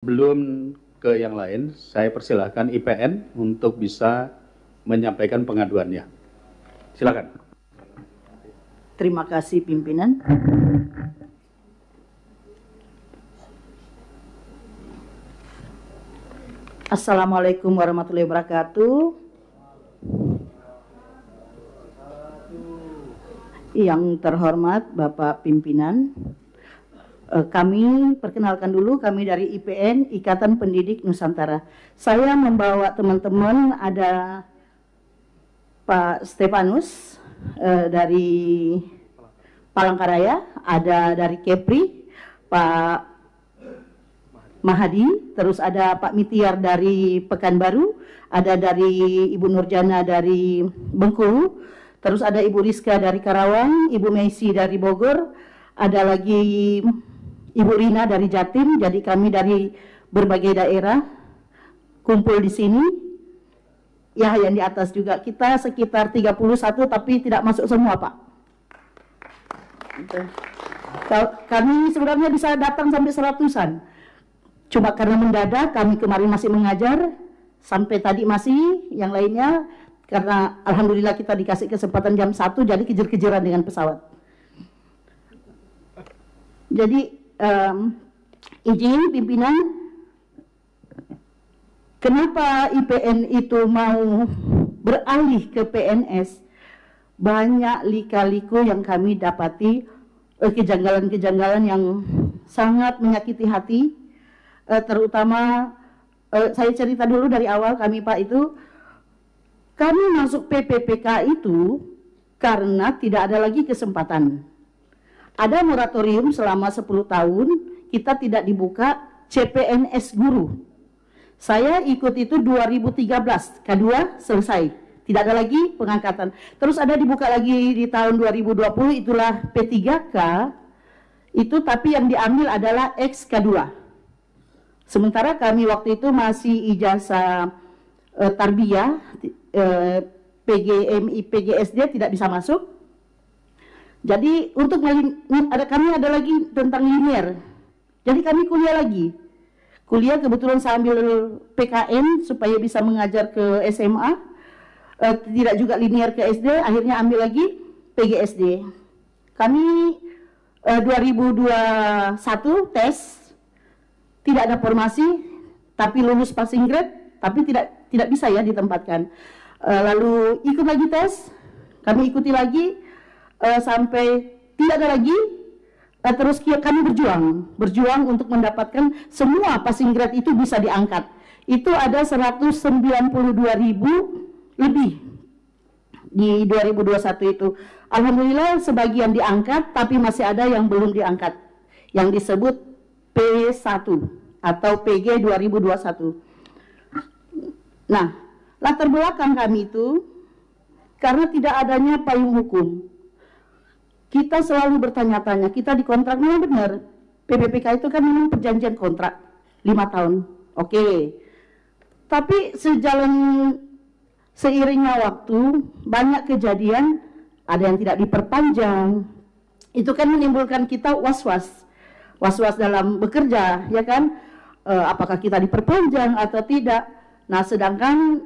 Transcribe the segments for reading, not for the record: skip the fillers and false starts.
sebelum ke yang lain, saya persilahkan IPN untuk bisa menyampaikan pengaduannya. Silakan. Terima kasih pimpinan. Assalamualaikum warahmatullahi wabarakatuh. Yang terhormat Bapak Pimpinan, kami perkenalkan dulu, kami dari IPN, Ikatan Pendidik Nusantara. Saya membawa teman-teman, ada Pak Stefanus dari Palangkaraya, ada dari Kepri, Pak Mahadi, terus ada Pak Mitiar dari Pekanbaru, ada dari Ibu Nurjana dari Bengkulu, terus ada Ibu Rizka dari Karawang, Ibu Meisi dari Bogor, ada lagi Ibu Rina dari Jatim. Jadi kami dari berbagai daerah kumpul di sini. Ya, yang di atas juga kita sekitar 31, tapi tidak masuk semua, Pak. Kami sebenarnya bisa datang sampai 100-an. Cuma karena mendadak, kami kemarin masih mengajar, sampai tadi masih, yang lainnya, karena alhamdulillah kita dikasih kesempatan jam 1, jadi kejar-kejaran dengan pesawat. Jadi, izin pimpinan, kenapa IPN itu mau beralih ke PNS? Banyak lika-liku yang kami dapati, kejanggalan-kejanggalan yang sangat menyakiti hati. Terutama saya cerita dulu dari awal kami Pak itu, kami masuk PPPK itu karena tidak ada lagi kesempatan. Ada moratorium selama 10 tahun, kita tidak dibuka CPNS guru. Saya ikut itu 2013, K2 selesai, tidak ada lagi pengangkatan. Terus ada dibuka lagi di tahun 2020, itulah P3K, itu tapi yang diambil adalah XK2. Sementara kami waktu itu masih ijazah tarbiyah, PGMI, PGSD tidak bisa masuk. Jadi untuk kami ada lagi tentang linear. Jadi kami kuliah lagi. Kuliah kebetulan saya ambil PKN supaya bisa mengajar ke SMA. Tidak juga linear ke SD, akhirnya ambil lagi PGSD. Kami 2021 tes. Tidak ada formasi, tapi lulus passing grade, tapi tidak bisa ya ditempatkan. Lalu ikut lagi tes, kami ikuti lagi sampai tidak ada lagi. Terus kami berjuang untuk mendapatkan semua passing grade itu bisa diangkat. Itu ada 192.000 lebih di 2021 itu. Alhamdulillah sebagian diangkat, tapi masih ada yang belum diangkat, yang disebut P1 atau PG 2021. Nah, latar belakang kami itu karena tidak adanya payung hukum. Kita selalu bertanya-tanya, kita dikontrak memang benar. PPPK itu kan memang perjanjian kontrak 5 tahun. Oke. Tapi seiringnya waktu banyak kejadian, ada yang tidak diperpanjang. Itu kan menimbulkan kita was-was dalam bekerja, ya kan? Apakah kita diperpanjang atau tidak? Nah, sedangkan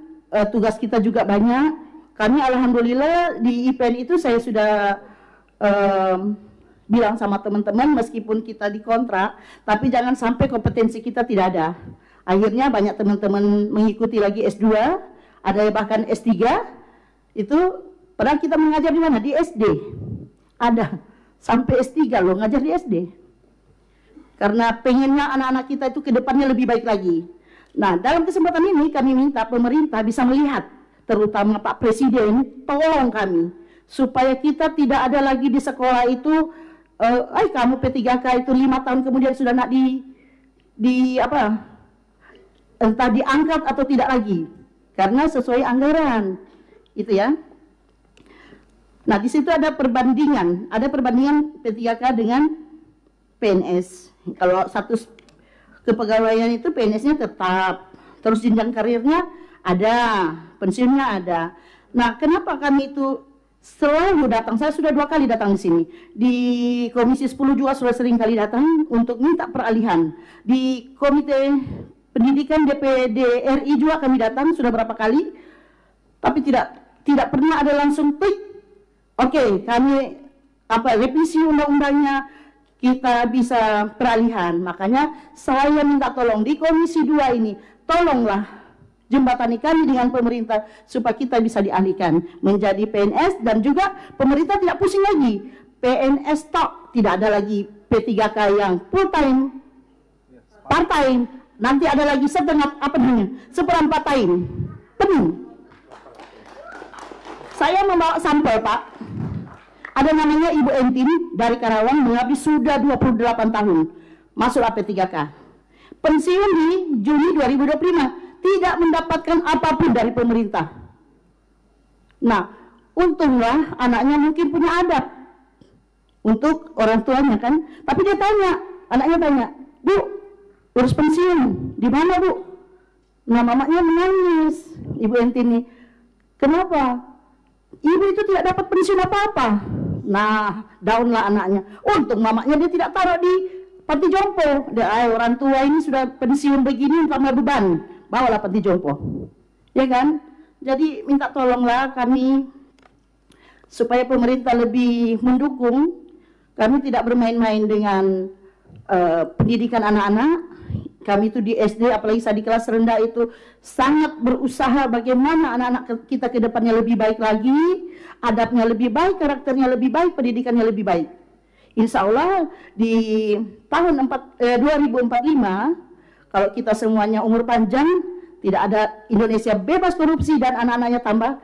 tugas kita juga banyak. Kami alhamdulillah di IPN itu saya sudah bilang sama teman-teman, meskipun kita dikontrak, tapi jangan sampai kompetensi kita tidak ada. Akhirnya banyak teman-teman mengikuti lagi S2, ada yang bahkan S3. Itu padahal kita mengajar di mana? Di SD. Ada sampai S3 loh ngajar di SD. Karena pengennya anak-anak kita itu ke depannya lebih baik lagi. Nah, dalam kesempatan ini kami minta pemerintah bisa melihat, terutama Pak Presiden, tolong kami, supaya kita tidak ada lagi di sekolah itu, kamu P3K itu 5 tahun kemudian sudah nak entah diangkat atau tidak lagi, karena sesuai anggaran, itu ya. Nah, di situ ada perbandingan P3K dengan PNS. Kalau status kepegawaian itu PNS-nya tetap, terus jenjang karirnya ada, pensiunnya ada. Nah, kenapa kami itu selalu datang. Saya sudah 2 kali datang di sini. Di Komisi 10 juga sudah sering kali datang untuk minta peralihan. Di Komite Pendidikan DPD RI juga kami datang sudah berapa kali, tapi tidak pernah ada langsung klik. Oke, kami revisi undang-undangnya, kita bisa peralihan. Makanya saya minta tolong di Komisi 2 ini, tolonglah jembatani kami dengan pemerintah supaya kita bisa dialihkan menjadi PNS, dan juga pemerintah tidak pusing lagi. PNS tok, tidak ada lagi P3K yang full time, part time. Nanti ada lagi seperempat time, penuh. Saya membawa sampel, Pak. Ada namanya Ibu Entin dari Karawang, mengabdi sudah 28 tahun, masuk AP3K. Pensiun di Juni 2025, tidak mendapatkan apapun dari pemerintah. Nah, untunglah anaknya mungkin punya adab untuk orang tuanya kan. Tapi dia tanya, anaknya tanya, "Bu, urus pensiun di mana, Bu?" Nah, mamanya menangis, Ibu Entini. Kenapa? Ibu itu tidak dapat pensiun apa-apa. Nah, downlah anaknya. Untung mamanya dia tidak taruh di panti jompo. Orang tua ini sudah pensiun begini tambah beban, bawalah panti jompo. Ya kan? Jadi minta tolonglah kami supaya pemerintah lebih mendukung. Kami tidak bermain-main dengan pendidikan anak-anak. Kami itu di SD, apalagi saya di kelas rendah itu sangat berusaha bagaimana anak-anak kita ke depannya lebih baik lagi, adabnya lebih baik, karakternya lebih baik, pendidikannya lebih baik. Insya Allah di tahun 2045, kalau kita semuanya umur panjang, tidak ada Indonesia bebas korupsi dan anak-anaknya tambah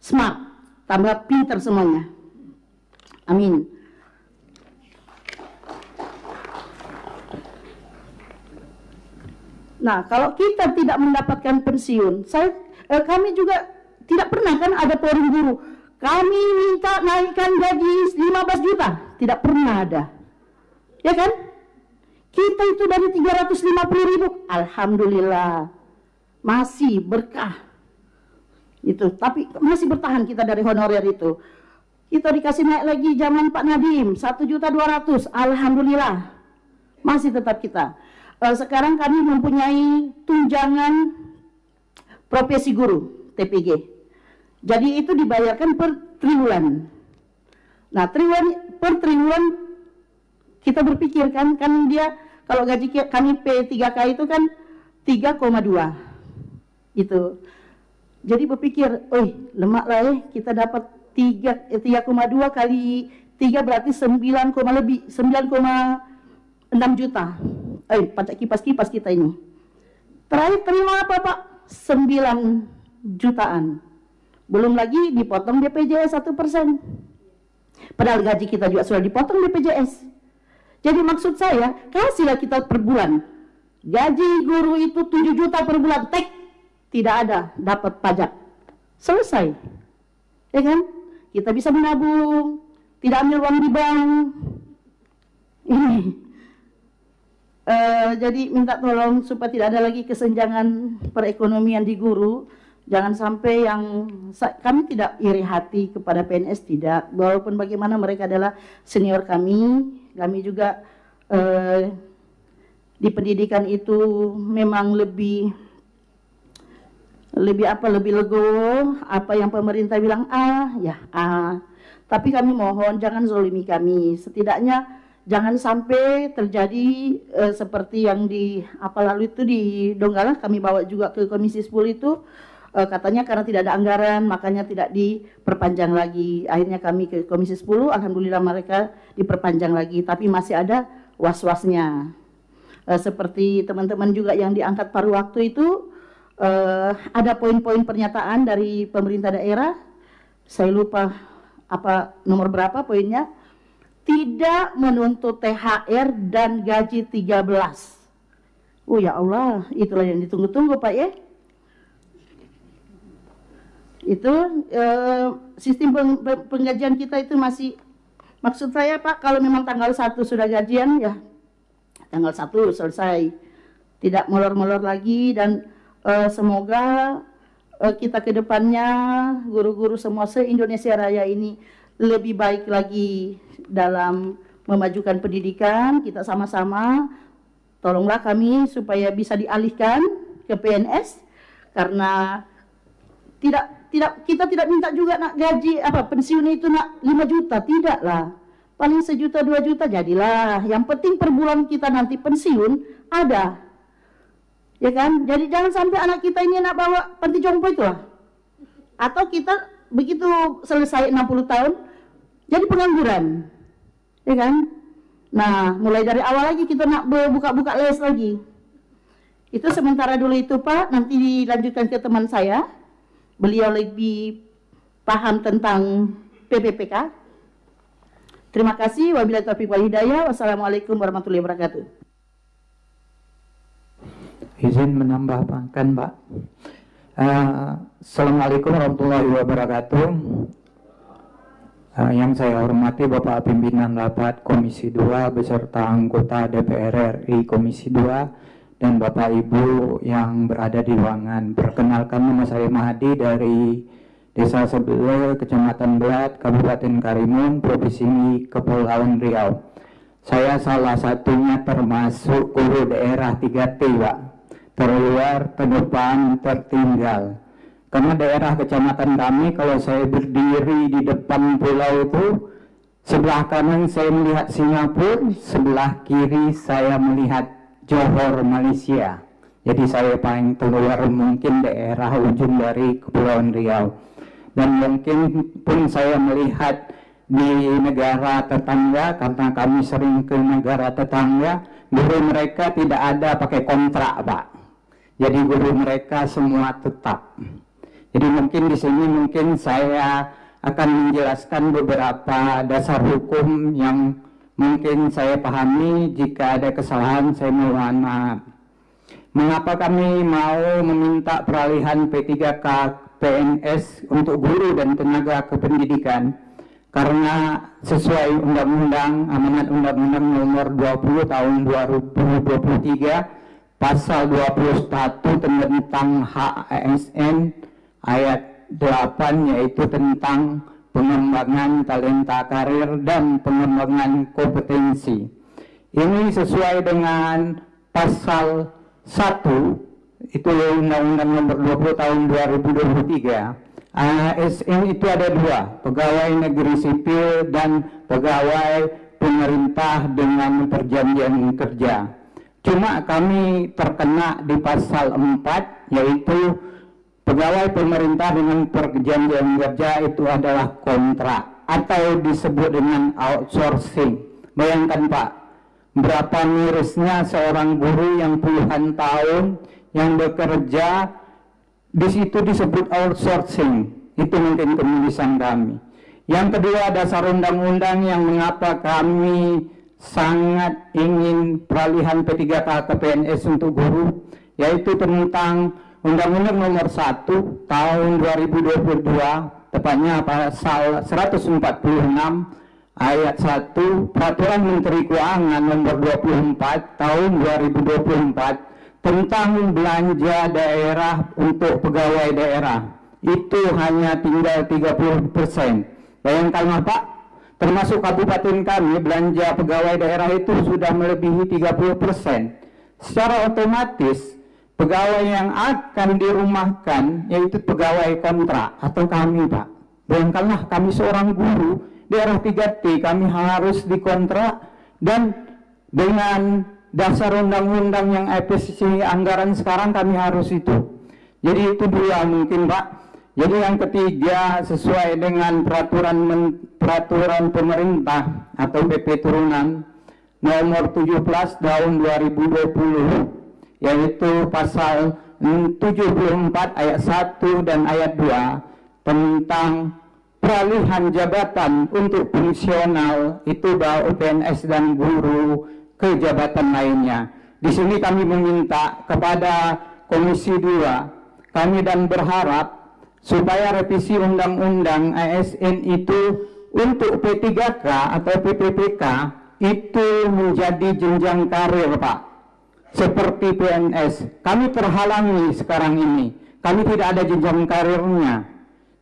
smart, tambah pinter semuanya. Amin. Nah, kalau kita tidak mendapatkan pensiun, kami juga tidak pernah kan ada forum guru. Kami minta naikkan gaji 15 juta, tidak pernah ada. Ya kan? Kita itu dari 350.000, alhamdulillah. Masih berkah. Itu, tapi masih bertahan kita dari honorer itu. Kita dikasih naik lagi zaman Pak Nadiem, 1.200.000, alhamdulillah. Masih tetap kita. Sekarang kami mempunyai tunjangan profesi guru TPG. Jadi itu dibayarkan per triwulan. Nah, per triwulan kita berpikir kan dia kalau gaji kami P3K itu kan 3,2 itu. Jadi berpikir, lemak lah ya, kita dapat 3,2 kali 3 berarti 9,6 juta. Pajak kipas-kipas kita ini. Terakhir terima apa, Pak? 9 jutaan. Belum lagi dipotong BPJS 1%. Padahal gaji kita juga sudah dipotong BPJS. Jadi maksud saya, kasihlah kita per bulan. Gaji guru itu 7 juta per bulan. Tidak ada dapat pajak. Selesai. Ya kan? Kita bisa menabung, tidak ambil uang di bank. Ini. Jadi minta tolong supaya tidak ada lagi kesenjangan perekonomian di guru. Jangan sampai kami tidak iri hati kepada PNS, tidak. Walaupun bagaimana mereka adalah senior kami juga di pendidikan itu memang lebih legowo. Apa yang pemerintah bilang ya Tapi kami mohon jangan zolimi kami. Setidaknya jangan sampai terjadi seperti yang lalu itu di Donggala, kami bawa juga ke Komisi 10 itu, katanya karena tidak ada anggaran, makanya tidak diperpanjang lagi. Akhirnya kami ke Komisi 10, alhamdulillah mereka diperpanjang lagi, tapi masih ada was-wasnya. Seperti teman-teman juga yang diangkat paruh waktu itu, ada poin-poin pernyataan dari pemerintah daerah, saya lupa nomor berapa poinnya, tidak menuntut THR dan gaji 13. Ya Allah, itulah yang ditunggu-tunggu Pak ya. Itu sistem penggajian kita itu masih, maksud saya Pak, kalau memang tanggal 1 sudah gajian ya tanggal 1 selesai. Tidak molor-molor lagi, dan semoga kita ke depannya, guru-guru semua se-Indonesia Raya ini lebih baik lagi dalam memajukan pendidikan. Kita sama-sama tolonglah kami supaya bisa dialihkan ke PNS, karena kita tidak minta juga nak gaji pensiun itu nak 5 juta, tidak lah. Paling 1 juta 2 juta jadilah. Yang penting per bulan kita nanti pensiun ada. Ya kan? Jadi jangan sampai anak kita ini nak bawa panti jompo itulah. Atau kita begitu selesai 60 tahun jadi pengangguran. Ya kan? Nah, mulai dari awal lagi kita nak buka-buka les lagi. Itu sementara dulu itu Pak, nanti dilanjutkan ke teman saya. Beliau lebih paham tentang PPPK. Terima kasih. Wabillahi taufiq wal hidayah. Wassalamualaikum warahmatullahi wabarakatuh. Izin menambahkan Pak. Assalamualaikum warahmatullahi wabarakatuh. Yang saya hormati Bapak Pimpinan Rapat Komisi 2 beserta anggota DPR RI Komisi 2 dan Bapak Ibu yang berada di ruangan. Perkenalkan, nama saya Mahdi dari Desa Sebele, Kecamatan Belat, Kabupaten Karimun, Provinsi Kepulauan Riau. Saya salah satunya termasuk guru daerah 3T Pak. Terluar, terdepan, tertinggal. Karena daerah kecamatan kami, kalau saya berdiri di depan pulau itu, sebelah kanan saya melihat Singapura, sebelah kiri saya melihat Johor, Malaysia. Jadi saya paling terluar mungkin daerah ujung dari Kepulauan Riau. Dan mungkin pun saya melihat di negara tetangga, karena kami sering ke negara tetangga, guru mereka tidak ada pakai kontrak Pak. Jadi guru mereka semua tetap. Jadi mungkin di sini mungkin saya akan menjelaskan beberapa dasar hukum yang mungkin saya pahami. Jika ada kesalahan saya mohon maaf. Mengapa kami mau meminta peralihan P3K PNS untuk guru dan tenaga kependidikan? Karena sesuai Undang-Undang Amanat Undang-Undang Nomor 20 Tahun 2023 Pasal 21 tentang hak ASN ayat 8, yaitu tentang pengembangan talenta karir dan pengembangan kompetensi. Ini sesuai dengan pasal 1 itu Undang-Undang Nomor 20 Tahun 2023. ASN itu ada 2, pegawai negeri sipil dan pegawai pemerintah dengan perjanjian kerja. Cuma kami terkena di pasal 4, yaitu pegawai pemerintah dengan perjanjian kerja itu adalah kontrak atau disebut dengan outsourcing. Bayangkan Pak, berapa mirisnya seorang guru yang puluhan tahun yang bekerja, di situ disebut outsourcing. Itu mungkin penulisan kami. Yang kedua, dasar undang-undang yang mengapa kami sangat ingin peralihan P3K ke PNS untuk guru, yaitu tentang Undang-Undang Nomor 1 Tahun 2022, tepatnya pasal 146 ayat 1 Peraturan Menteri Keuangan Nomor 24 Tahun 2024 tentang belanja daerah untuk pegawai daerah. Itu hanya tinggal 30%. Bayangkan Pak, termasuk kabupaten kami, belanja pegawai daerah itu sudah melebihi 30%. Secara otomatis, pegawai yang akan dirumahkan, yaitu pegawai kontrak atau kami Pak. Bayangkanlah kami seorang guru, daerah 3T, kami harus dikontrak, dan dengan dasar undang-undang yang efisiensi anggaran sekarang kami harus itu. Jadi itu dua mungkin Pak. Jadi yang ketiga, sesuai dengan peraturan pemerintah atau PP turunan nomor 17 tahun 2020, yaitu pasal 74 ayat 1 dan ayat 2 tentang peralihan jabatan untuk fungsional itu baik PNS dan guru ke jabatan lainnya. Di sini kami meminta kepada Komisi 2 kami dan berharap supaya revisi undang-undang ASN itu untuk P3K atau PPPK itu menjadi jenjang karir Pak, seperti PNS. Kami terhalangi sekarang ini kami tidak ada jenjang karirnya.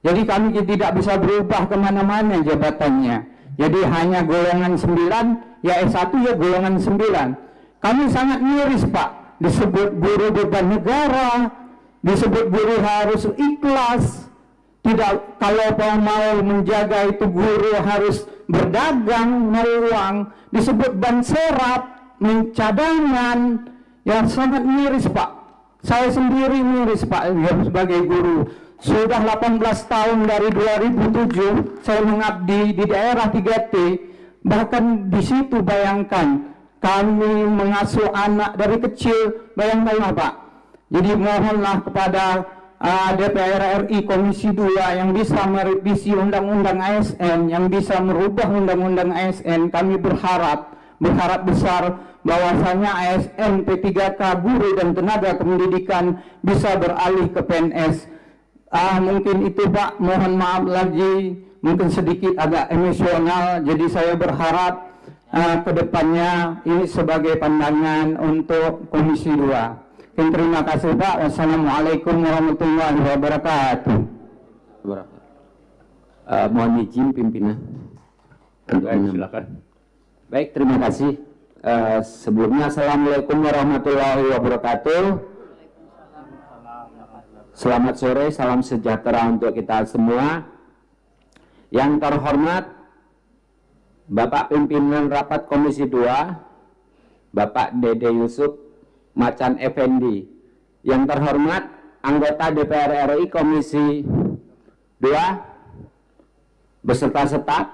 Jadi kami tidak bisa berubah kemana-mana jabatannya. Jadi hanya golongan 9, ya S1 ya golongan 9. Kami sangat miris Pak, disebut guru beban negara, disebut guru harus ikhlas. Tidak, kalau mau menjaga itu guru harus berdagang, mau uang, disebut ban serap, mencadangan, yang sangat miris Pak. Saya sendiri miris Pak sebagai guru. Sudah 18 tahun dari 2007 saya mengabdi di daerah 3T. Bahkan di situ bayangkan kami mengasuh anak dari kecil, bayangkan Pak. Jadi mohonlah kepada DPR RI Komisi 2 yang bisa merevisi Undang-Undang ASN, yang bisa merubah Undang-Undang ASN. Kami berharap besar bahwasanya ASN P3K guru dan tenaga kependidikan bisa beralih ke PNS. Mungkin itu Pak, mohon maaf lagi, mungkin sedikit agak emosional. Jadi saya berharap ke depannya ini sebagai pandangan untuk Komisi 2. Terima kasih Pak. Wassalamualaikum warahmatullahi wabarakatuh. Mohon izin pimpinan. Silakan. Baik, terima kasih. Sebelumnya Assalamualaikum warahmatullahi wabarakatuh. Selamat sore, salam sejahtera untuk kita semua. Yang terhormat Bapak Pimpinan Rapat Komisi 2, Bapak Dede Yusuf Macan Effendi. Yang terhormat anggota DPR RI Komisi 2 beserta staf,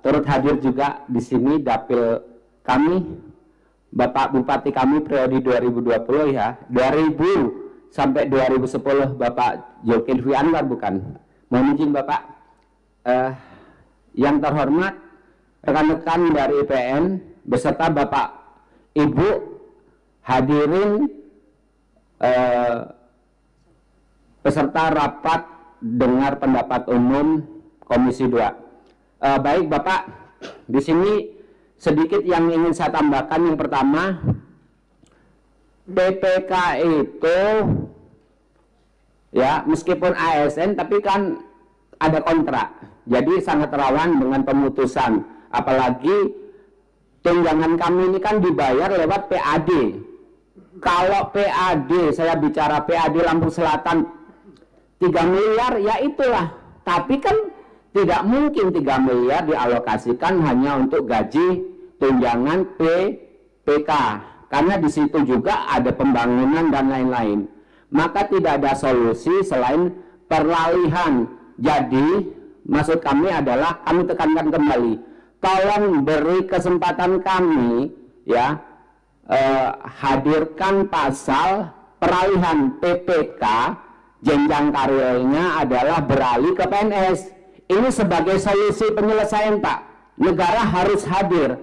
turut hadir juga di sini dapil kami, Bapak Bupati kami periode 2020 ya, 2000 sampai 2010 Bapak Zulkifli Anwar bukan. Mohon izin Bapak. Yang terhormat rekan-rekan dari IPN beserta Bapak Ibu hadirin peserta rapat dengar pendapat umum Komisi 2. Baik Bapak, di sini sedikit yang ingin saya tambahkan. Yang pertama, PPK itu ya meskipun ASN tapi kan ada kontrak, jadi sangat rawan dengan pemutusan. Apalagi tunjangan kami ini kan dibayar lewat PAD. Kalau PAD, saya bicara PAD Lampung Selatan 3 miliar ya itulah, tapi kan tidak mungkin 3 miliar dialokasikan hanya untuk gaji tunjangan PPK, karena di situ juga ada pembangunan dan lain-lain. Maka tidak ada solusi selain peralihan. Jadi maksud kami adalah, kami tekankan kembali, tolong beri kesempatan kami ya, hadirkan pasal peralihan PPK, jenjang karirnya adalah beralih ke PNS. Ini sebagai solusi penyelesaian Pak. Negara harus hadir.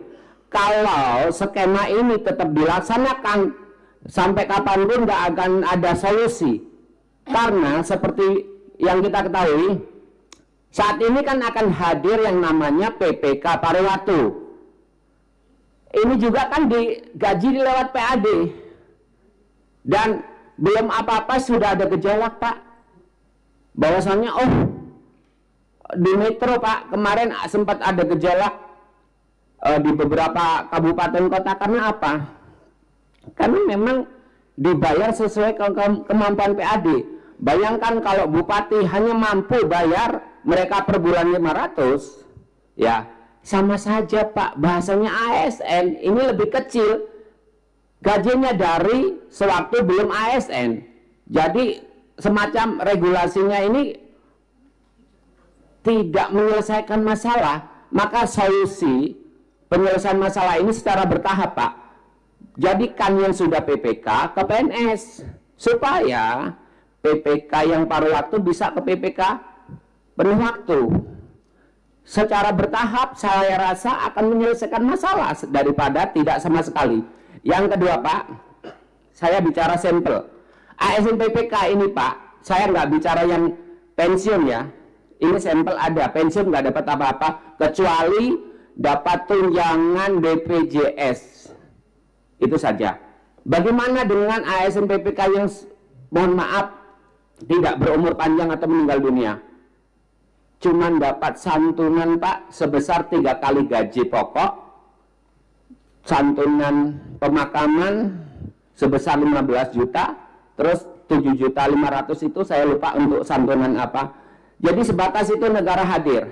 Kalau skema ini tetap dilaksanakan, sampai kapanpun nggak akan ada solusi. Karena seperti yang kita ketahui, saat ini kan akan hadir yang namanya PPK paruh waktu. Ini juga kan digaji lewat PAD. Dan belum apa-apa sudah ada gejolak Pak. Bahwasannya di Metro Pak kemarin sempat ada gejolak di beberapa kabupaten kota. Karena apa? Karena memang dibayar sesuai kemampuan PAD. Bayangkan kalau bupati hanya mampu bayar mereka per bulan 500, ya sama saja Pak, bahasanya ASN ini lebih kecil gajinya dari sewaktu belum ASN. Jadi semacam regulasinya ini tidak menyelesaikan masalah. Maka solusi penyelesaian masalah ini secara bertahap Pak. Jadikan yang sudah PPK ke PNS, supaya PPK yang paruh waktu bisa ke PPK penuh waktu. Secara bertahap saya rasa akan menyelesaikan masalah daripada tidak sama sekali. Yang kedua Pak, saya bicara sampel ASN PPK ini Pak. Saya nggak bicara yang pensiun ya. Ini sampel ada, pensiun nggak dapat apa-apa kecuali dapat tunjangan BPJS. Itu saja. Bagaimana dengan ASN PPK yang mohon maaf tidak berumur panjang atau meninggal dunia? Cuman dapat santunan Pak sebesar 3 kali gaji pokok, santunan pemakaman sebesar 15 juta, terus 7.500.000 itu saya lupa untuk santunan apa. Jadi sebatas itu negara hadir.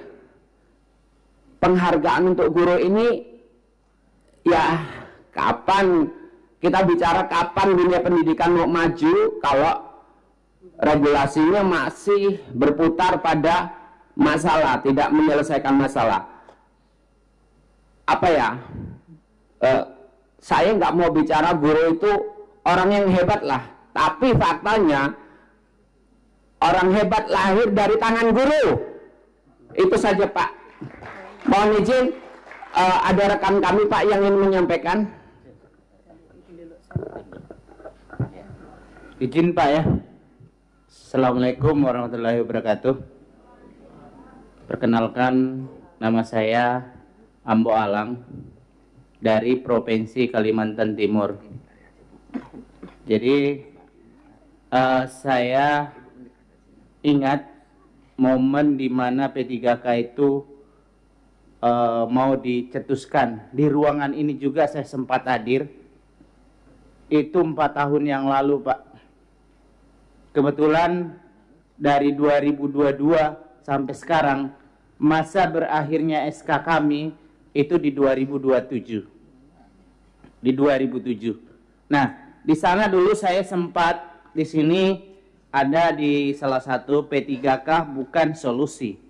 Penghargaan untuk guru ini ya kapan kita bicara kapan dunia pendidikan mau maju kalau regulasinya masih berputar pada masalah, tidak menyelesaikan masalah. Apa ya? Saya nggak mau bicara guru itu orang yang hebat lah, tapi faktanya orang hebat lahir dari tangan guru. Itu saja Pak. Mohon izin, ada rekan kami Pak yang ingin menyampaikan. Izin Pak ya. Assalamualaikum warahmatullahi wabarakatuh. Perkenalkan, nama saya Ambo Alang dari Provinsi Kalimantan Timur. Jadi saya ingat momen di mana P3K itu mau dicetuskan. Di ruangan ini juga saya sempat hadir. Itu 4 tahun yang lalu Pak. Kebetulan dari 2022 sampai sekarang masa berakhirnya SK kami itu di 2027. Di 2007. Nah, di sana dulu saya sempat di sini ada di salah satu P3K bukan solusi.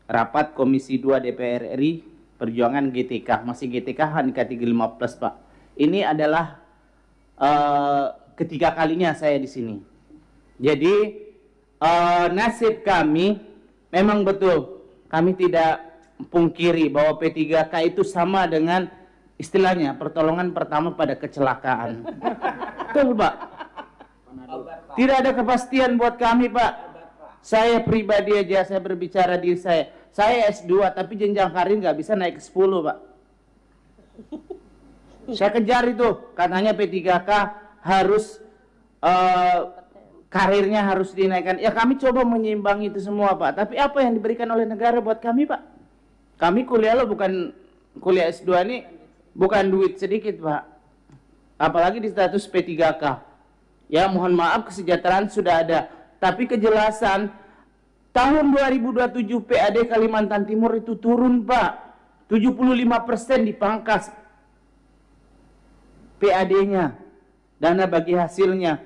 Rapat Komisi 2 DPR RI Perjuangan GTK, masih GTK HNK 35+, Pak. Ini adalah ketiga kalinya saya di sini. Jadi nasib kami memang betul, kami tidak pungkiri bahwa P3K itu sama dengan istilahnya pertolongan pertama pada kecelakaan. Betul Pak. Tidak ada kepastian buat kami Pak. Saya pribadi aja, saya berbicara diri saya. Saya S2 tapi jenjang karir nggak bisa naik ke 10 Pak. Saya kejar itu, katanya P3K harus karirnya harus dinaikkan. Ya kami coba menyimbang itu semua Pak. Tapi apa yang diberikan oleh negara buat kami Pak? Kami kuliah lo bukan kuliah S2 ini bukan duit sedikit Pak. Apalagi di status P3K. Ya mohon maaf kesejahteraan sudah ada. Tapi kejelasan tahun 2027 PAD Kalimantan Timur itu turun Pak. 75% dipangkas PAD-nya. Dana bagi hasilnya.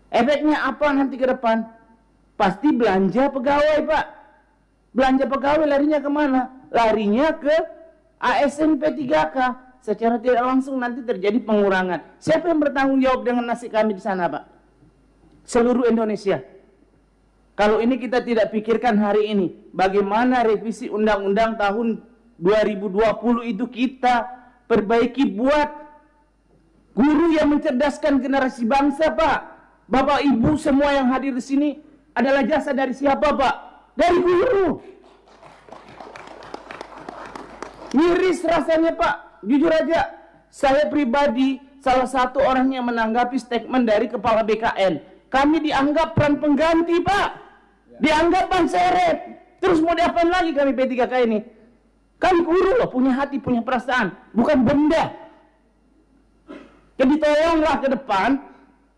Efeknya apa nanti ke depan? Pasti belanja pegawai Pak. Belanja pegawai larinya kemana? Larinya ke ASN P3K. Secara tidak langsung nanti terjadi pengurangan. Siapa yang bertanggung jawab dengan nasib kami di sana Pak? Seluruh Indonesia. Kalau ini kita tidak pikirkan hari ini, bagaimana revisi undang-undang tahun 2020 itu kita perbaiki buat guru yang mencerdaskan generasi bangsa Pak. Bapak Ibu semua yang hadir di sini adalah jasa dari siapa Pak? Dari guru. Miris rasanya Pak. Jujur aja, saya pribadi salah satu orang yang menanggapi statement dari Kepala BKN. Kami dianggap peran pengganti Pak. Dianggap ban seret. Terus mau diapain lagi kami P3K ini? Kami guru loh, punya hati, punya perasaan. Bukan benda. Jadi tolonglah ke depan,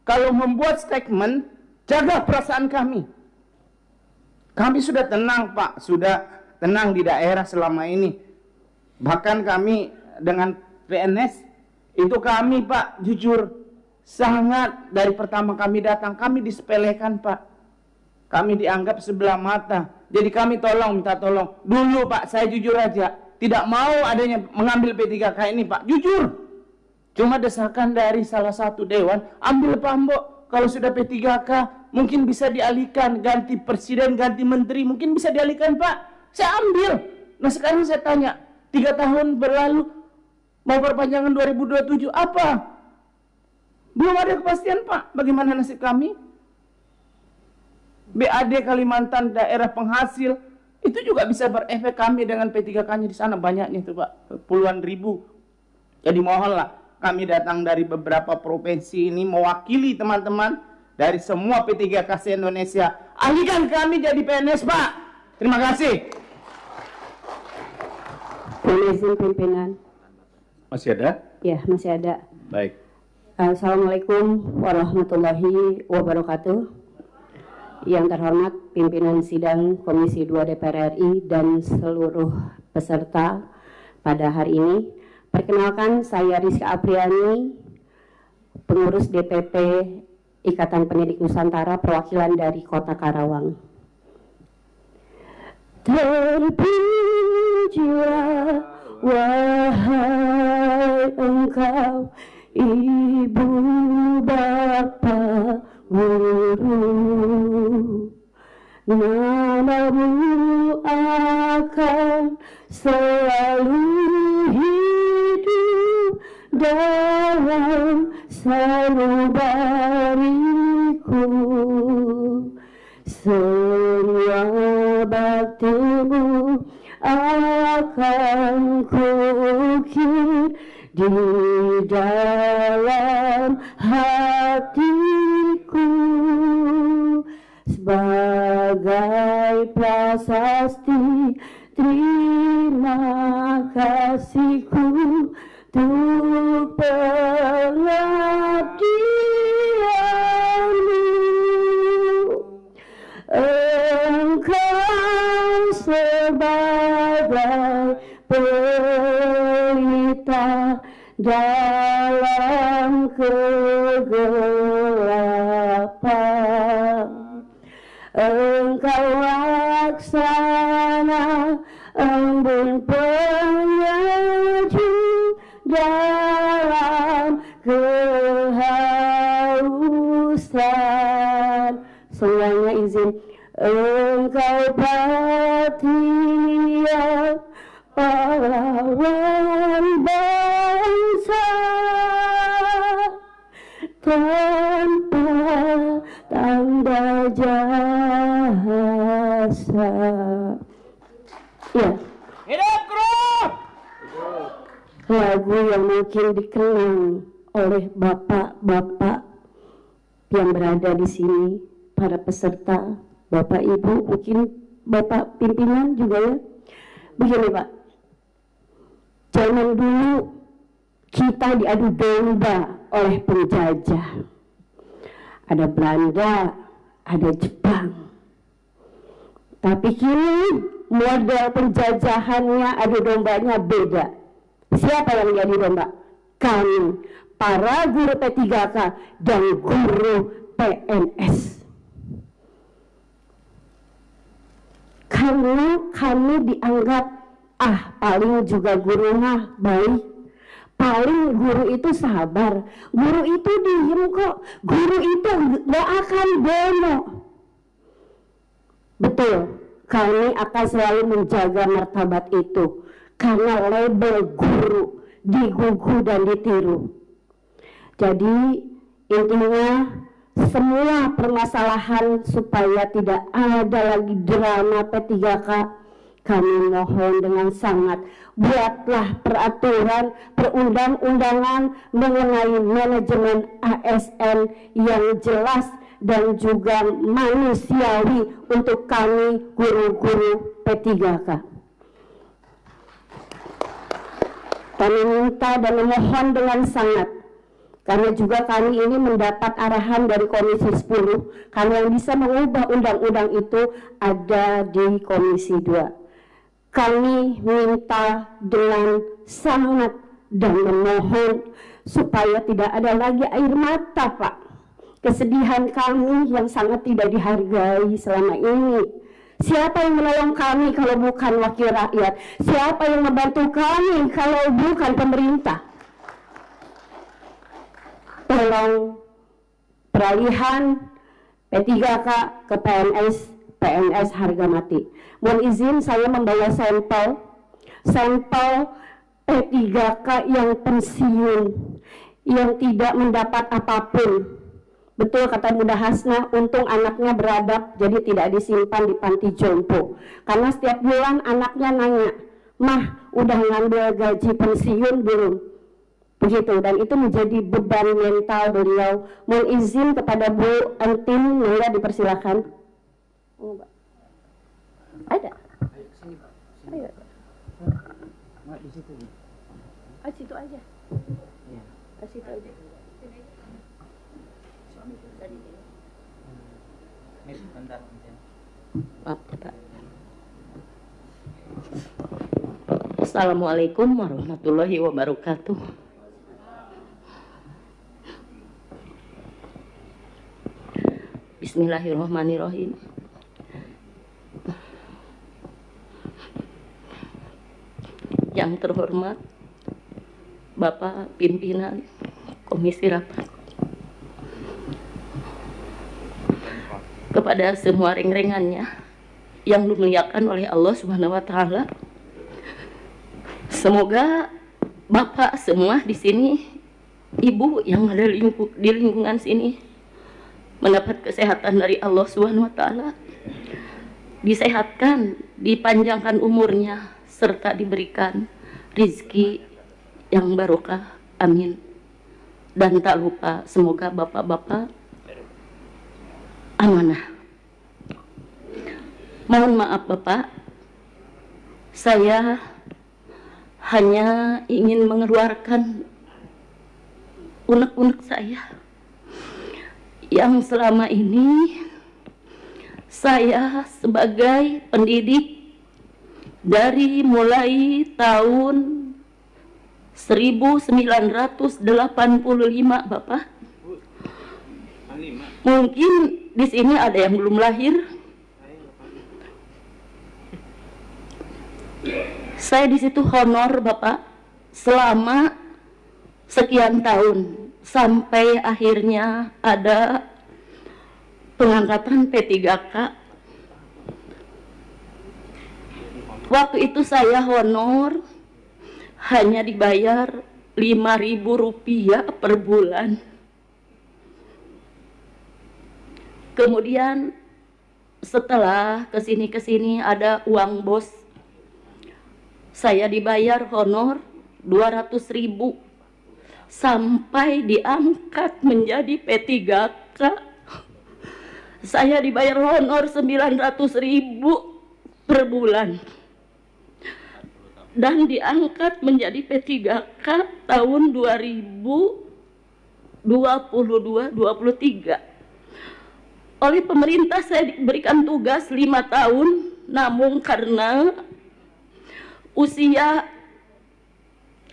kalau membuat statement, jaga perasaan kami. Kami sudah tenang Pak, sudah tenang di daerah selama ini. Bahkan kami dengan PNS, itu kami Pak, jujur, sangat dari pertama kami datang, kami disepelekan Pak. Kami dianggap sebelah mata. Jadi kami tolong, minta tolong. Dulu Pak, saya jujur aja, tidak mau adanya mengambil P3K ini Pak, jujur. Cuma desakan dari salah satu dewan, ambil Pak Ambo, kalau sudah P3K, mungkin bisa dialihkan, ganti presiden, ganti menteri, mungkin bisa dialihkan Pak. Saya ambil. Nah sekarang saya tanya, 3 tahun berlalu, mau perpanjangan 2027, apa? Belum ada kepastian Pak, bagaimana nasib kami? BAD Kalimantan daerah penghasil, itu juga bisa berefek kami dengan P3K-nya di sana, banyaknya itu Pak, puluhan ribu. Jadi mohonlah, Kami datang dari beberapa provinsi ini mewakili teman-teman dari semua P3K se-Indonesia. Alihkan kami jadi PNS, Pak. Terima kasih. Izin pimpinan. Masih ada? Ya, masih ada. Baik. Assalamualaikum warahmatullahi wabarakatuh. Yang terhormat pimpinan sidang Komisi 2 DPR RI dan seluruh peserta pada hari ini. Perkenalkan, saya Rizka Apriani, pengurus DPP Ikatan Pendidik Nusantara, perwakilan dari Kota Karawang. Terpujilah wahai engkau, ibu, bapak, guru, namamu akan selalu hidup dalam sanubariku. Semua baktimu akan kukir di dalam hatiku sebagai prasasti terima kasihku untuk pengabdianmu. Engkau sebagai pelita dalam kegelapan, engkau laksana embun penyejuk dalam kehausan. Semuanya izin. Engkau patriot, pahlawan bangsa, tanpa tanda jasa. Ya. Hidup Guru! Lagu yang mungkin dikenang oleh bapak-bapak yang berada di sini, para peserta, Bapak Ibu, mungkin Bapak pimpinan juga ya. Begini Pak, zaman dulu kita diadu domba oleh penjajah. Ada Belanda, ada Jepang. Tapi kini model penjajahannya, adu dombanya beda. Siapa yang jadi domba? Kami, para guru P3K dan guru PNS. Karena kami dianggap, paling juga guru mah baik, paling guru itu sabar, guru itu diem kok, guru itu gak akan demo. Betul, kami akan selalu menjaga martabat itu, karena label guru digugu dan ditiru. Jadi intinya semua permasalahan supaya tidak ada lagi drama P3K, kami mohon dengan sangat, buatlah peraturan perundang-undangan mengenai manajemen ASN yang jelas dan juga manusiawi untuk kami guru-guru P3K. Kami minta dan memohon dengan sangat, karena juga kami ini mendapat arahan dari Komisi 10, karena yang bisa mengubah undang-undang itu ada di Komisi 2. Kami minta dengan sangat dan memohon supaya tidak ada lagi air mata, Pak. Kesedihan kami yang sangat tidak dihargai selama ini. Siapa yang menolong kami kalau bukan wakil rakyat? Siapa yang membantu kami kalau bukan pemerintah? Tolong peralihan P3K ke PNS harga mati. Mohon izin saya membawa sampel P3K yang pensiun, yang tidak mendapat apapun. Betul kata Bunda Hasna, untung anaknya beradab jadi tidak disimpan di panti jompo. Karena setiap bulan anaknya nanya, "Mah, udah ngambil gaji pensiun belum?" Begitu, dan itu menjadi beban mental beliau. Mohon izin kepada Bu Entin, Mangga dipersilakan. Oh, Mbak. Ada? Ayo. Di situ. Ah, situ aja. Ah, situ aja. Maaf, Pak. Assalamualaikum warahmatullahi wabarakatuh. Bismillahirrahmanirrahim. Yang terhormat Bapak Pimpinan Komisi Rapat, kepada semua reng-rengannya yang dimuliakan oleh Allah Subhanahu wa taala. Semoga Bapak semua di sini, Ibu yang ada di lingkungan sini mendapat kesehatan dari Allah Subhanahu wa taala, disehatkan, dipanjangkan umurnya, serta diberikan rizki yang barokah. Amin. Dan tak lupa semoga bapak-bapak amanah. Mohon maaf Bapak, saya hanya ingin mengeluarkan unek-unek saya yang selama ini saya sebagai pendidik dari mulai tahun 1985 Bapak. Mungkin di sini ada yang belum lahir. Saya di situ honor Bapak selama sekian tahun sampai akhirnya ada pengangkatan P3K. Waktu itu saya honor hanya dibayar Rp5.000 per bulan. Kemudian setelah kesini ada uang bos, saya dibayar honor 200.000 sampai diangkat menjadi P3K. Saya dibayar honor 900.000 per bulan dan diangkat menjadi P3K tahun 2022-23. Oleh pemerintah saya diberikan tugas 5 tahun, namun karena usia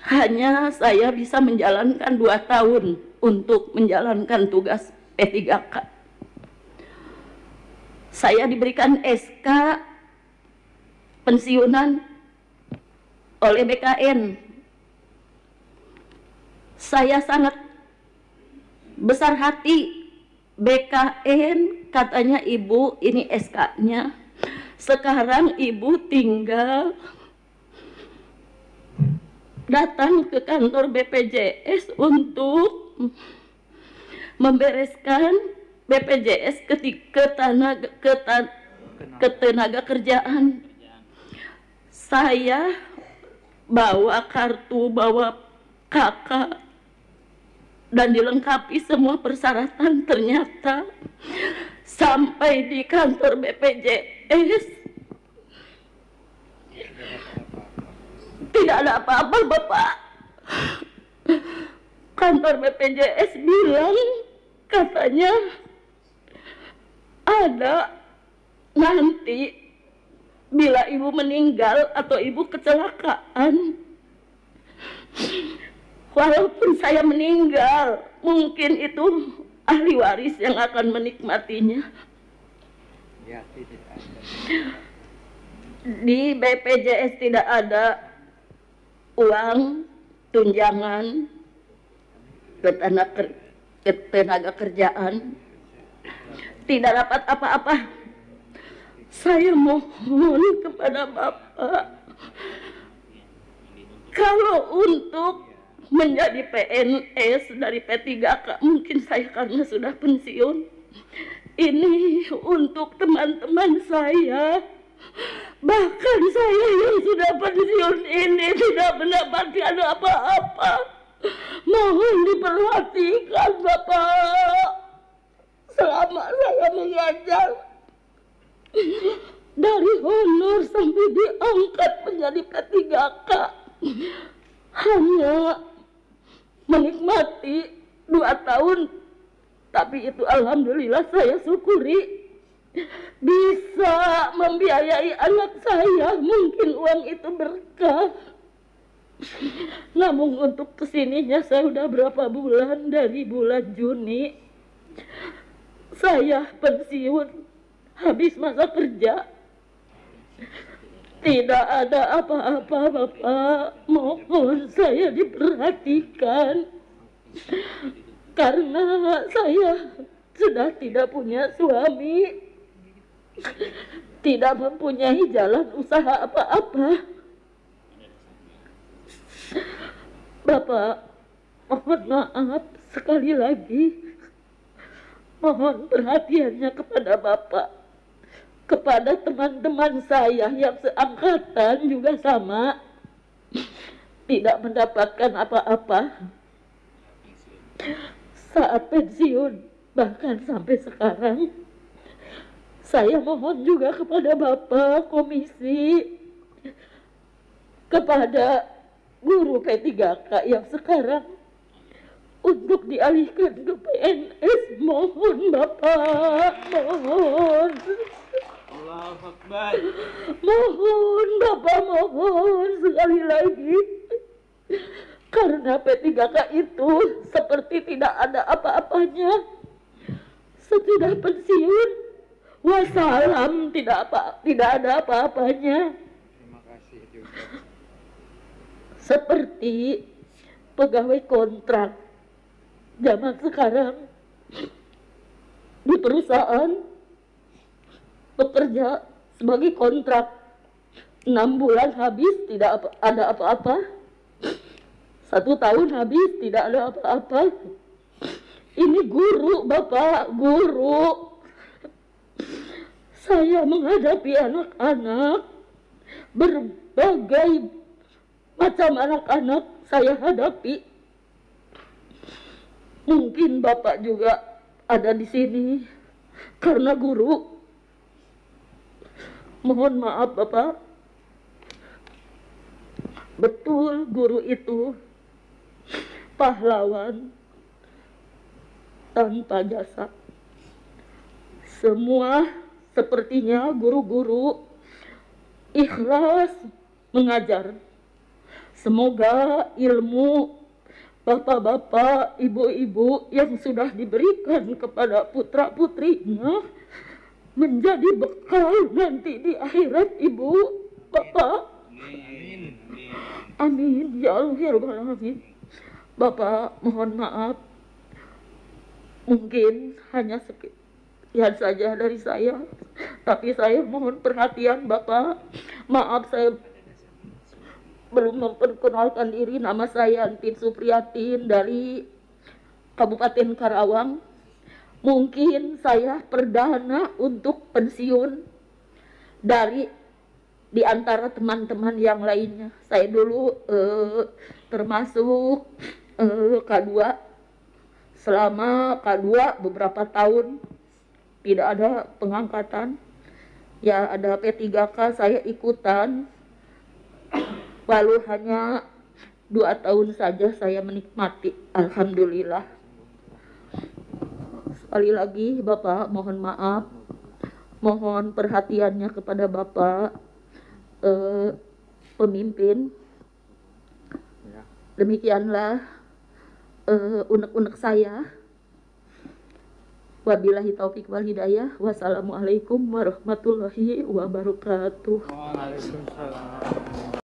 hanya saya bisa menjalankan 2 tahun untuk menjalankan tugas P3K. Saya diberikan SK pensiunan oleh BKN. Saya sangat besar hati. BKN katanya Ibu ini SK-nya. Sekarang Ibu tinggal datang ke kantor BPJS untuk membereskan BPJS ketenaga kerjaan. Saya bawa kartu, bawa kakak, dan dilengkapi semua persyaratan. Ternyata sampai di kantor BPJS tidak ada apa-apa Bapak. Kantor BPJS bilang katanya ada nanti bila Ibu meninggal atau Ibu kecelakaan. Walaupun saya meninggal, mungkin itu ahli waris yang akan menikmatinya. Di BPJS tidak ada uang tunjangan ketenaga kerjaan, tidak dapat apa-apa. Saya mohon kepada Bapak, kalau untuk menjadi PNS dari P3K, mungkin saya karena sudah pensiun, ini untuk teman-teman saya. Bahkan saya yang sudah pensiun ini tidak mendapatkan apa-apa. Mohon diperhatikan Bapak. Selama saya mengajar dari honor sampai diangkat menjadi P3K, hanya menikmati 2 tahun. Tapi itu alhamdulillah saya syukuri bisa membiayai anak saya. Mungkin uang itu berkah. Namun untuk kesininya saya udah berapa bulan, dari bulan Juni saya pensiun, habis masa kerja. Tidak ada apa-apa Bapak. Mohon saya diperhatikan. Karena saya sudah tidak punya suami, tidak mempunyai jalan usaha apa-apa. Bapak, mohon maaf sekali lagi. Mohon perhatiannya kepada Bapak, kepada teman-teman saya yang seangkatan juga sama, tidak mendapatkan apa-apa saat pensiun, bahkan sampai sekarang. Saya mohon juga kepada Bapak Komisi, kepada guru P3K yang sekarang, untuk dialihkan ke PNS. Mohon Bapak, mohon. Allahu Akbar. Mohon Bapak, mohon sekali lagi. Karena P3K itu seperti tidak ada apa-apanya. Sesudah pensiun, wassalam, tidak ada apa-apanya. Terima kasih juga. Seperti pegawai kontrak zaman sekarang di perusahaan, bekerja sebagai kontrak 6 bulan habis tidak ada apa-apa, 1 tahun habis tidak ada apa-apa. Ini guru Bapak, guru. Saya menghadapi anak-anak, berbagai macam anak-anak saya hadapi. Mungkin Bapak juga ada di sini karena guru. Mohon maaf Bapak. Betul guru itu pahlawan tanpa jasa. Semua sepertinya guru-guru ikhlas mengajar. Semoga ilmu bapak-bapak, ibu-ibu yang sudah diberikan kepada putra-putrinya menjadi bekal nanti di akhirat, Ibu, Bapak. Amin. Ya Allah, ya Rabbal Alamin. Bapak, mohon maaf. Mungkin hanya sekian saja dari saya. Tapi saya mohon perhatian Bapak. Maaf saya belum memperkenalkan diri. Nama saya Antin Supriyatin dari Kabupaten Karawang. Mungkin saya perdana untuk pensiun dari di antara teman-teman yang lainnya. Saya dulu termasuk K2. Selama K2 beberapa tahun tidak ada pengangkatan. Ya ada P3K saya ikutan. Lalu hanya 2 tahun saja saya menikmati. Alhamdulillah. Sekali lagi Bapak mohon maaf. Mohon perhatiannya kepada Bapak pemimpin. Demikianlah unek-unek saya. Wabillahi taufik wal hidayah. Wassalamualaikum warahmatullahi wabarakatuh. Waalaikumsalam.